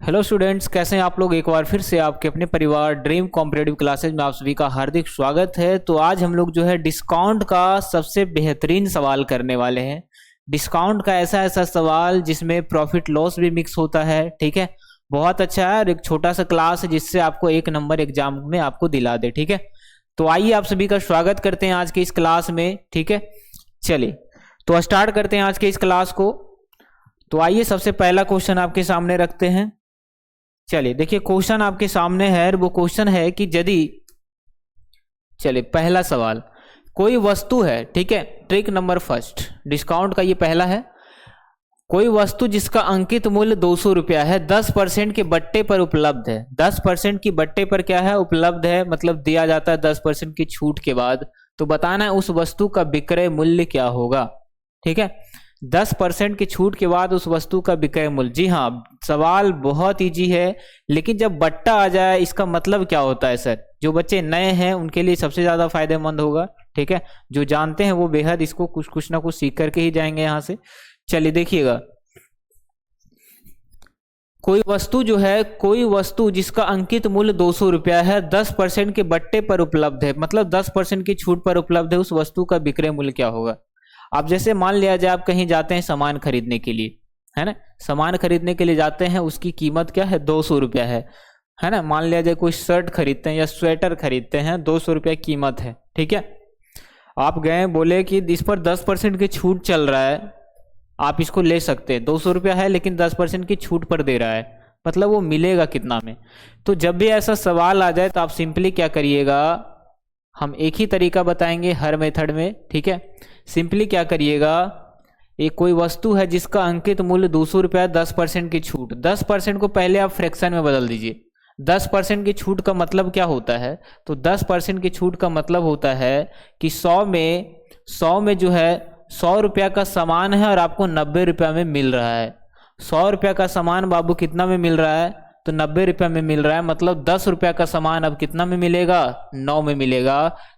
Hello students, कैसे हैं आप लोग। एक बार फिर से आपके अपने परिवार ड्रीम कॉम्पिटेटिव क्लासेज में आप सभी का हार्दिक स्वागत है। तो आज हम लोग जो है डिस्काउंट का सबसे बेहतरीन सवाल करने वाले हैं। डिस्काउंट का ऐसा ऐसा सवाल जिसमें प्रॉफिट लॉस भी मिक्स होता है। ठीक है, बहुत अच्छा है और एक छोटा सा क्लास है जिससे आपको एक नंबर एग्जाम में आपको दिला दे। ठीक है, तो आइए आप सभी का स्वागत करते हैं आज के इस क्लास में। ठीक है, चलिए तो स्टार्ट करते हैं आज के इस क्लास को। तो आइए सबसे पहला क्वेश्चन आपके सामने रखते हैं। चलिए देखिए, क्वेश्चन आपके सामने है। वो क्वेश्चन है कि यदि, चलिए पहला सवाल, कोई वस्तु है, ठीक है, ट्रिक नंबर फर्स्ट, डिस्काउंट का ये पहला है। कोई वस्तु जिसका अंकित मूल्य 200 रुपया है, 10% के बट्टे पर उपलब्ध है। 10% की बट्टे पर क्या है, उपलब्ध है, मतलब दिया जाता है 10% की छूट के बाद। तो बताना है उस वस्तु का विक्रय मूल्य क्या होगा। ठीक है, 10% की छूट के बाद उस वस्तु का विक्रय मूल्य। जी हाँ, सवाल बहुत इजी है, लेकिन जब बट्टा आ जाए इसका मतलब क्या होता है सर। जो बच्चे नए हैं उनके लिए सबसे ज्यादा फायदेमंद होगा। ठीक है, जो जानते हैं वो बेहद इसको कुछ कुछ ना कुछ सीख करके ही जाएंगे यहाँ से। चलिए देखिएगा, कोई वस्तु जो है, कोई वस्तु जिसका अंकित मूल्य 200 रुपया है, 10% के बट्टे पर उपलब्ध है, मतलब 10% की छूट पर उपलब्ध है, उस वस्तु का विक्रय मूल्य क्या होगा। आप जैसे मान लिया जाए आप कहीं जाते हैं सामान खरीदने के लिए, है ना, सामान खरीदने के लिए जाते हैं, उसकी कीमत क्या है, 200 रुपया है ना। मान लिया जाए कोई शर्ट खरीदते हैं या स्वेटर खरीदते हैं, 200 रुपया कीमत है। ठीक है, आप गए बोले कि इस पर 10% की छूट चल रहा है, आप इसको ले सकते हैं। 200 रुपया है लेकिन 10% की छूट पर दे रहा है, मतलब वो मिलेगा कितना में। तो जब भी ऐसा सवाल आ जाए तो आप सिंपली क्या करिएगा, हम एक ही तरीका बताएंगे हर मेथड में। ठीक है, सिंपली क्या करिएगा, एक कोई वस्तु है जिसका अंकित मूल्य 200 रुपया, 10% की छूट। 10% को पहले आप फ्रैक्शन में बदल दीजिए। 10% की छूट का मतलब क्या होता है, तो 10% की छूट का मतलब होता है कि 100 में जो है 100 रुपया का सामान है और आपको 90 रुपया में मिल रहा है। 100 रुपया का सामान बाबू कितना में मिल रहा है, तो 90 रुपया में मिल रहा है, मतलब 10 रुपया का सामान अब कितना में मिलेगा, 9 में मिलेगा।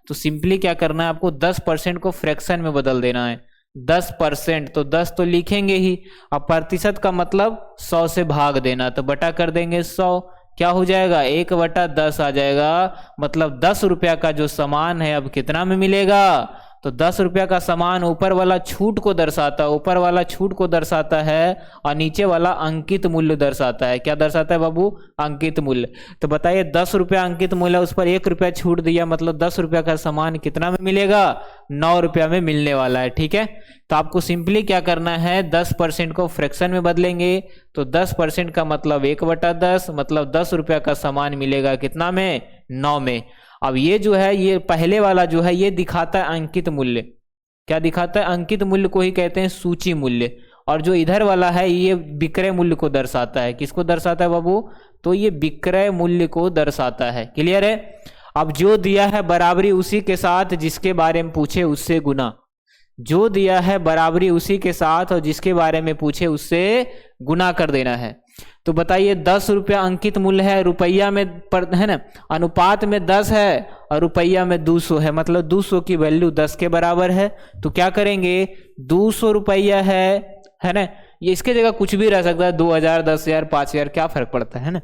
तो सिंपली क्या करना है आपको, 10% को फ्रैक्शन में बदल देना है। 10%, तो 10 तो लिखेंगे ही, अब प्रतिशत का मतलब 100 से भाग देना, तो बटा कर देंगे 100, क्या हो जाएगा, 1/10 आ जाएगा। मतलब 10 रुपया का जो सामान है अब कितना में मिलेगा, तो 10 रुपया का सामान ऊपर वाला छूट को दर्शाता है, ऊपर वाला छूट को दर्शाता है, और नीचे वाला अंकित मूल्य दर्शाता है। क्या दर्शाता है बाबू, अंकित मूल्य। तो बताइए 10 रुपया अंकित मूल्य, उस पर 1 रुपया छूट दिया, मतलब 10 रुपया का सामान कितना में मिलेगा, 9 रुपया में मिलने वाला है। ठीक है, तो आपको सिंपली क्या करना है, 10% को फ्रैक्शन में बदलेंगे। तो 10% का मतलब 1/10, मतलब 10 रुपया का सामान मिलेगा कितना में, 9 में। अब ये जो है, ये पहले वाला जो है ये दिखाता है अंकित मूल्य। क्या दिखाता है, अंकित मूल्य को ही कहते हैं सूची मूल्य। और जो इधर वाला है ये विक्रय मूल्य को दर्शाता है। किसको दर्शाता है बाबू, तो ये विक्रय मूल्य को दर्शाता है। क्लियर है। अब जो दिया है बराबरी उसी के साथ जिसके बारे में पूछे उससे गुना। जो दिया है बराबरी उसी के साथ और जिसके बारे में पूछे उससे गुना कर देना है। तो बताइए 10 रुपया अंकित मूल्य है, रुपया में पर है ना, अनुपात में 10 है और रुपया में 200 है, मतलब 200 की वैल्यू 10 के बराबर है। तो क्या करेंगे, 200 रुपया है ना, ये इसके जगह कुछ भी रह सकता है, 2000, 10,000, 5,000, क्या फर्क पड़ता है ना।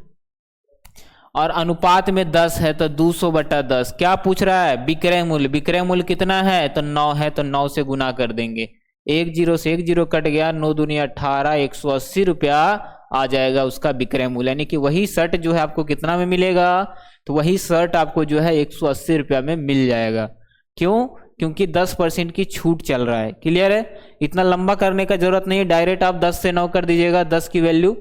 और अनुपात में 10 है तो 200/10। क्या पूछ रहा है, विक्रय मूल्य। विक्रय मूल्य कितना है, तो 9 है, तो 9 से गुना कर देंगे। एक जीरो से एक जीरो कट गया, 9 दूनी 18, 180 रुपया आ जाएगा उसका विक्रय मूल्य। यानी कि वही शर्ट जो है आपको कितना में मिलेगा, तो वही शर्ट आपको जो है 180 रुपया में मिल जाएगा। क्यों, क्योंकि 10% की छूट चल रहा है। क्लियर है, इतना लंबा करने का जरूरत नहीं है, डायरेक्ट आप 10 से 9 कर दीजिएगा। 10 की वैल्यू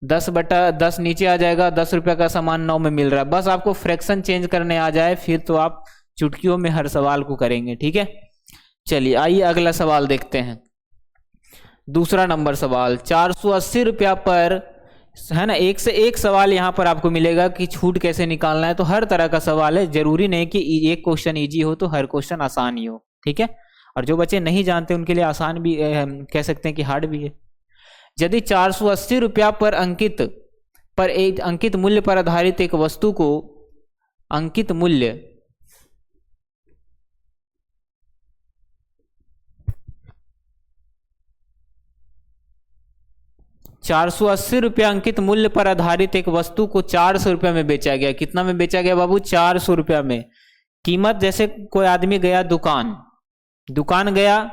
10/10 नीचे आ जाएगा, 10 रुपया का सामान 9 में मिल रहा है। बस आपको फ्रैक्शन चेंज करने आ जाए, फिर तो आप चुटकियों में हर सवाल को करेंगे। ठीक है, चलिए आइए अगला सवाल देखते हैं। दूसरा नंबर सवाल, 480 रुपया पर, है ना, एक से एक सवाल यहाँ पर आपको मिलेगा कि छूट कैसे निकालना है। तो हर तरह का सवाल है, जरूरी नहीं कि एक क्वेश्चन इजी हो तो हर क्वेश्चन आसान ही हो। ठीक है, और जो बच्चे नहीं जानते उनके लिए आसान भी कह सकते हैं कि हार्ड भी है। यदि 480 रुपया पर एक अंकित मूल्य पर आधारित एक वस्तु को अंकित मूल्य 480 रुपया अंकित मूल्य पर आधारित एक वस्तु को 400 रुपया में बेचा गया। कितना में बेचा गया बाबू? 400 रुपया में। कीमत, जैसे कोई आदमी गया दुकान गया,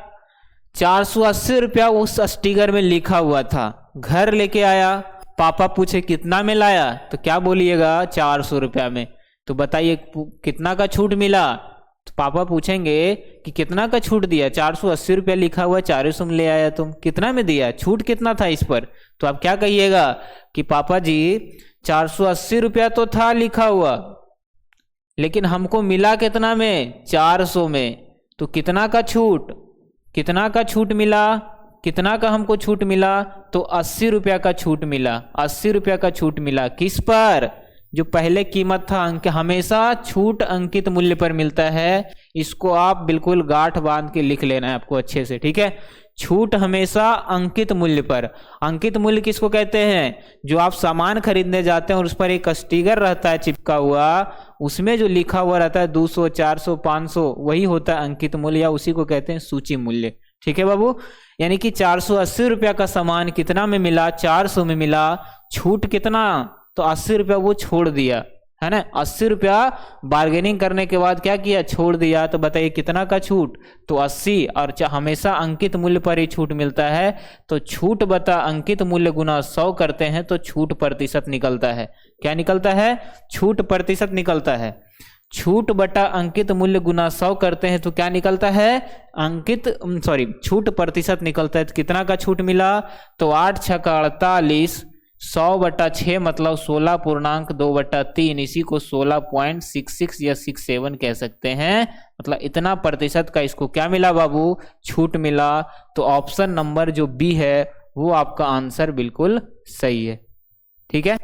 480 रुपया उस स्टिकर में लिखा हुआ था। घर लेके आया, पापा पूछे कितना में लाया, तो क्या बोलिएगा? 400 रुपया में। तो बताइए कितना का छूट मिला? तो पापा पूछेंगे कि कितना का छूट दिया? 480 रुपया लिखा हुआ, 400 में ले आया तुम, कितना में दिया? छूट कितना था इस पर? तो आप क्या कहिएगा कि पापा जी 480 रुपया तो था लिखा हुआ, लेकिन हमको मिला कितना में? 400 में। तो कितना का छूट मिला? कितना का हमको छूट मिला? तो 80 रुपया का छूट मिला। 80 रुपया का छूट मिला किस पर? जो पहले कीमत था अंक, हमेशा छूट अंकित मूल्य पर मिलता है। इसको आप बिल्कुल गांठ बांध के लिख लेना है आपको अच्छे से, ठीक है? छूट हमेशा अंकित मूल्य पर। अंकित मूल्य किसको कहते हैं? जो आप सामान खरीदने जाते हैं और उस पर एक स्टिकर रहता है चिपका हुआ, उसमें जो लिखा हुआ रहता है 200, 400, 500, वही होता है अंकित मूल्य, या उसी को कहते हैं सूची मूल्य। ठीक है बाबू? यानी कि 480 रुपया का सामान कितना में मिला? 400 में मिला। छूट कितना? तो 80 रुपया वो छोड़ दिया, है ना? 80 रुपया बार्गेनिंग करने के बाद क्या किया? छोड़ दिया। तो बताइए कितना का छूट? तो 80। और हमेशा अंकित मूल्य पर ही छूट मिलता है, तो छूट बता अंकित मूल्य गुना 100 करते हैं तो छूट प्रतिशत निकलता है। क्या निकलता है? छूट प्रतिशत निकलता है। छूट बटा अंकित मूल्य गुना 100 करते हैं तो क्या निकलता है? छूट प्रतिशत निकलता है। तो कितना का छूट मिला? तो 8 छक्का 48, 100/6 मतलब 16.2/3, इसी को 16.66 या 67 कह सकते हैं। मतलब इतना प्रतिशत का इसको क्या मिला बाबू? छूट मिला। तो ऑप्शन नंबर जो बी है वो आपका आंसर बिल्कुल सही है। ठीक है,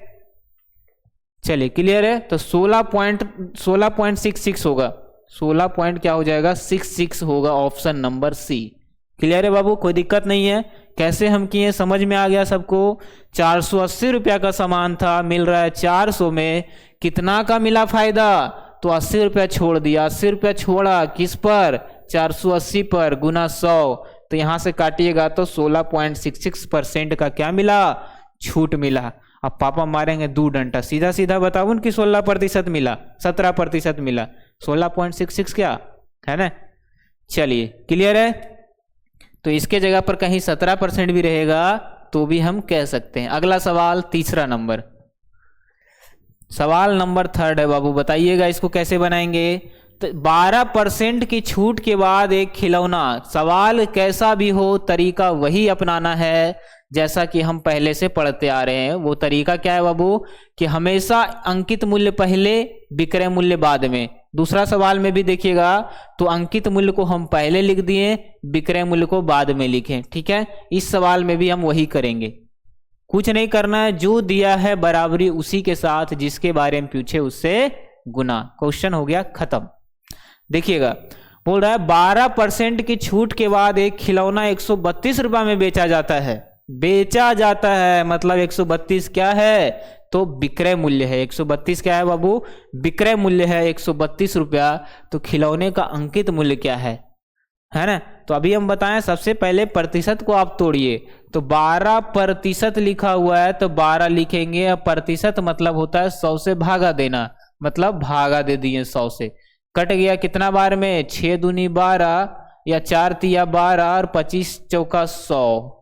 चलिए क्लियर है? तो 16.66 होगा। 16 पॉइंट क्या हो जाएगा? 66 होगा ऑप्शन नंबर सी। क्लियर है बाबू? कोई दिक्कत नहीं है। कैसे हम किए समझ में आ गया सबको? 480 रुपया का सामान था, मिल रहा है 400 में। कितना का मिला फायदा? तो 80 रुपया छोड़ दिया। 80 रुपया छोड़ा किस पर? 480 पर, गुना 100। तो यहां से काटिएगा तो 16.66% का क्या मिला? छूट मिला। अब पापा मारेंगे 2 डंडा। सीधा सीधा बताओ कि 16% मिला, 17% मिला, 16.66 क्या है ना? चलिए क्लियर है? तो इसके जगह पर कहीं 17% भी रहेगा तो भी हम कह सकते हैं। अगला सवाल, तीसरा नंबर, सवाल नंबर 3 है बाबू। बताइएगा इसको कैसे बनाएंगे? तो 12% की छूट के बाद एक खिलौना। सवाल कैसा भी हो, तरीका वही अपनाना है जैसा कि हम पहले से पढ़ते आ रहे हैं। वो तरीका क्या है बाबू? कि हमेशा अंकित मूल्य पहले, विक्रय मूल्य बाद में। दूसरा सवाल में भी देखिएगा तो अंकित मूल्य को हम पहले लिख दिए, विक्रय मूल्य को बाद में लिखें। ठीक है, इस सवाल में भी हम वही करेंगे। कुछ नहीं करना है, जो दिया है बराबरी उसी के साथ, जिसके बारे में पूछे उससे गुना। क्वेश्चन हो गया खत्म। देखिएगा, बोल रहा है 12% की छूट के बाद एक खिलौना 132 रुपया में बेचा जाता है। बेचा जाता है मतलब 132 क्या है? तो विक्रय मूल्य है। 132 क्या है बाबू? विक्रय मूल्य है 132 रुपया। तो खिलौने का अंकित मूल्य क्या है ना? तो अभी हम बताएं, सबसे पहले प्रतिशत को आप तोड़िए। तो 12% लिखा हुआ है तो 12 लिखेंगे। अब प्रतिशत मतलब होता है 100 से भागा देना, मतलब भागा दे दिए 100 से। कट गया कितना बार में? 6 दूनी 12 या 4 तिया 12 और 25 चौका 100,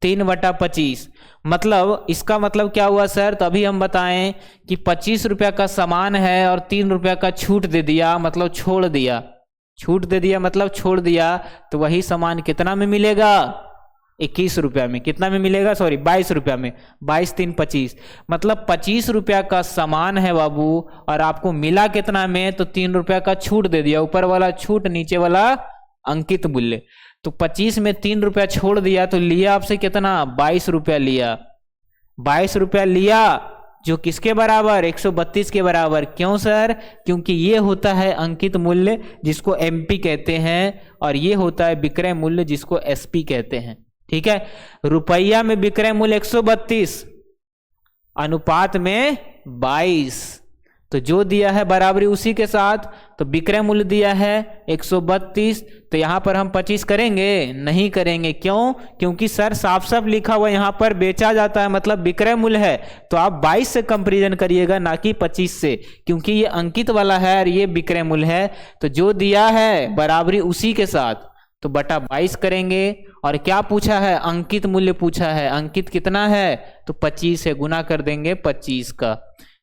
3/25। मतलब इसका मतलब क्या हुआ सर? तभी हम बताएं कि 25 रुपया का सामान है और 3 रुपया का छूट दे दिया, मतलब छोड़ दिया। छूट दे दिया मतलब छोड़ दिया। तो वही सामान कितना में मिलेगा? 21 रुपया में। कितना में मिलेगा? 22 रुपया में। 22 3 25, मतलब 25 रुपया का सामान है बाबू, और आपको मिला कितना में? तो 3 रुपया का छूट दे दिया। ऊपर वाला छूट, नीचे वाला अंकित मूल्य। तो 25 में 3 रुपया छोड़ दिया तो लिया आपसे कितना? 22 रुपया लिया। 22 रुपया लिया, जो किसके बराबर? 132 के बराबर। क्यों सर? क्योंकि ये होता है अंकित मूल्य जिसको एमपी कहते हैं, और ये होता है विक्रय मूल्य जिसको एसपी कहते हैं। ठीक है, रुपया में विक्रय मूल्य 132, अनुपात में 22। तो जो दिया है बराबरी उसी के साथ, तो विक्रय मूल्य दिया है 132, तो यहाँ पर हम 25 करेंगे? नहीं करेंगे। क्यों? क्योंकि सर साफ साफ लिखा हुआ यहाँ पर बेचा जाता है, मतलब विक्रय मूल्य है, तो आप 22 से कंपेरिजन करिएगा, ना कि 25 से, क्योंकि ये अंकित वाला है और ये विक्रय मूल्य है। तो जो दिया है बराबरी उसी के साथ, तो बटा 22 करेंगे। और क्या पूछा है? अंकित मूल्य पूछा है। अंकित कितना है? तो 25 है, गुना कर देंगे 25 का।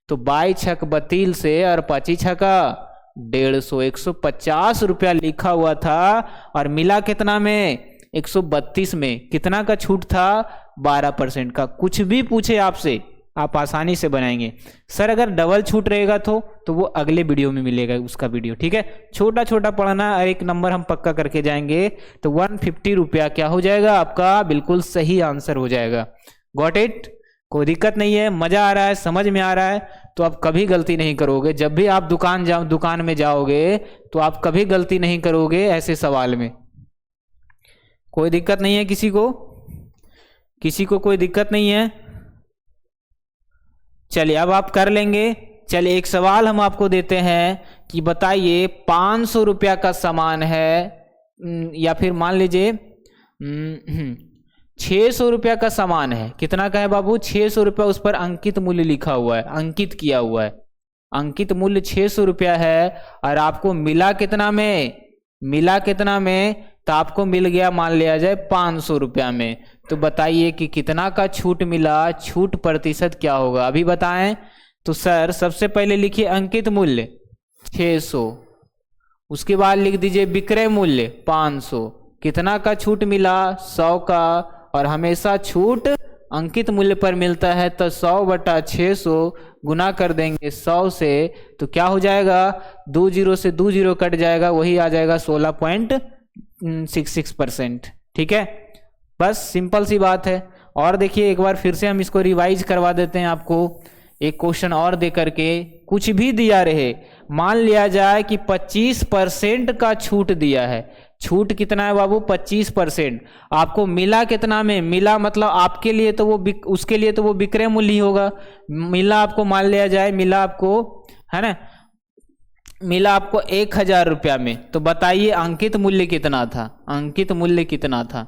तो 22 छक 32 से और 25 छका 150, 150 रुपया लिखा हुआ था और मिला कितना में? 132 में। कितना का छूट था? 12% का। कुछ भी पूछे आपसे आप आसानी से बनाएंगे। सर अगर डबल छूट रहेगा तो वो अगले वीडियो में मिलेगा उसका वीडियो, ठीक है। छोटा छोटा पढ़ना और एक नंबर हम पक्का करके जाएंगे। तो 150 रुपया क्या हो जाएगा आपका? बिल्कुल सही आंसर हो जाएगा। Got it? कोई दिक्कत नहीं है, मजा आ रहा है, समझ में आ रहा है, तो आप कभी गलती नहीं करोगे। जब भी आप दुकान में जाओगे तो आप कभी गलती नहीं करोगे ऐसे सवाल में। कोई दिक्कत नहीं है किसी को कोई दिक्कत नहीं है? चलिए अब आप कर लेंगे। चलिए एक सवाल हम आपको देते हैं कि बताइए 500 रुपया का सामान है, या फिर मान लीजिए 600 रुपया का सामान है। कितना का है बाबू? 600 रुपया। उस पर अंकित मूल्य लिखा हुआ है, अंकित किया हुआ है। अंकित मूल्य 600 रुपया है और आपको मिला कितना में? तो आपको मिल गया, मान लिया जाए 500 रुपया में। तो बताइए कि कितना का छूट मिला? छूट प्रतिशत क्या होगा अभी बताएं। तो सर सबसे पहले लिखिए अंकित मूल्य 600, उसके बाद लिख दीजिए विक्रय मूल्य 500। कितना का छूट मिला? 100 का। और हमेशा छूट अंकित मूल्य पर मिलता है, तो 100 बटा 600 गुना कर देंगे 100 से, तो क्या हो जाएगा? 2 जीरो से 2 जीरो कट जाएगा, वही आ जाएगा 16.66%। ठीक है, बस सिंपल सी बात है। और देखिए एक बार फिर से हम इसको रिवाइज करवा देते हैं आपको, एक क्वेश्चन और दे करके। कुछ भी दिया रहे, मान लिया जाए कि 25% का छूट दिया है। छूट कितना है बाबू? 25%। आपको मिला कितना में? मिला मतलब आपके लिए तो वो उसके लिए तो वो विक्रय मूल्य ही होगा। मिला आपको, मान लिया जाए मिला आपको, है ना, मिला आपको 1000 रुपया में। तो बताइए अंकित मूल्य कितना था? अंकित मूल्य कितना था?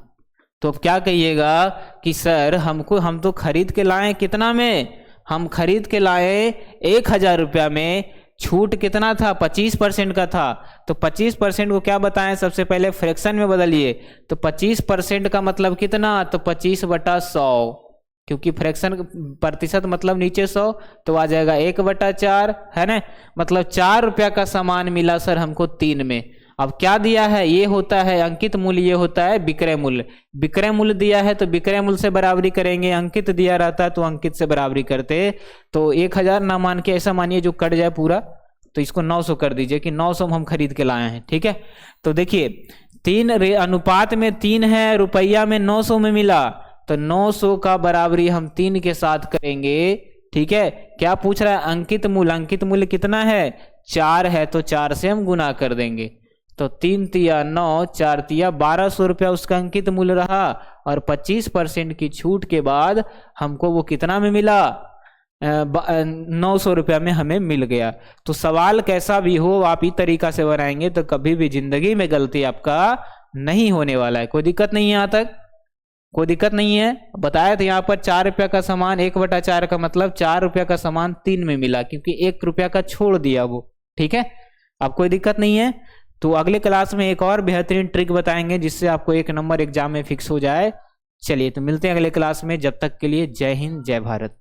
तो अब क्या कहिएगा कि सर हम तो खरीद के लाए कितना में? हम खरीद के लाए 1000 रुपया में। छूट कितना था? 25% का था। तो 25% को क्या बताएं? सबसे पहले फ्रैक्शन में बदलिए। तो 25% का मतलब कितना? तो 25 बटा 100, क्योंकि फ्रैक्शन प्रतिशत मतलब नीचे 100, तो आ जाएगा 1 बटा 4, है ना। मतलब 4 रुपया का सामान मिला सर हमको 3 में। अब क्या दिया है? ये होता है अंकित मूल्य, ये होता है विक्रय मूल्य। विक्रय मूल्य दिया है तो विक्रय मूल्य से बराबरी करेंगे, अंकित दिया रहता है तो अंकित से बराबरी करते। तो 1000 ना मान के ऐसा मानिए जो कट जाए पूरा, तो इसको 900 कर दीजिए कि 900 हम खरीद के लाए हैं। ठीक है, तो देखिए 3 अनुपात में 3 है, रुपया में 900 में मिला, तो 900 का बराबरी हम 3 के साथ करेंगे। ठीक है, क्या पूछ रहा है? अंकित मूल्य। अंकित मूल्य कितना है? 4 है, तो 4 से हम गुना कर देंगे। तो 3 तिया 9, 4 तिया 1200 रुपया उसका अंकित मूल्य रहा। और 25% की छूट के बाद हमको वो कितना में मिला? 900 रुपया में हमें मिल गया। तो सवाल कैसा भी हो आप इस तरीका से बनाएंगे तो कभी भी जिंदगी में गलती आपका नहीं होने वाला है। कोई दिक्कत नहीं है, यहाँ तक कोई दिक्कत नहीं है। बताया था यहाँ पर 4 रुपया का सामान 1 बटा 4 का मतलब 4 रुपया का सामान 3 में मिला, क्योंकि 1 रुपया का छोड़ दिया वो। ठीक है, अब कोई दिक्कत नहीं है। तो अगले क्लास में एक और बेहतरीन ट्रिक बताएंगे जिससे आपको 1 नंबर एग्जाम में फिक्स हो जाए। चलिए तो मिलते हैं अगले क्लास में, जब तक के लिए जय हिंद जय भारत।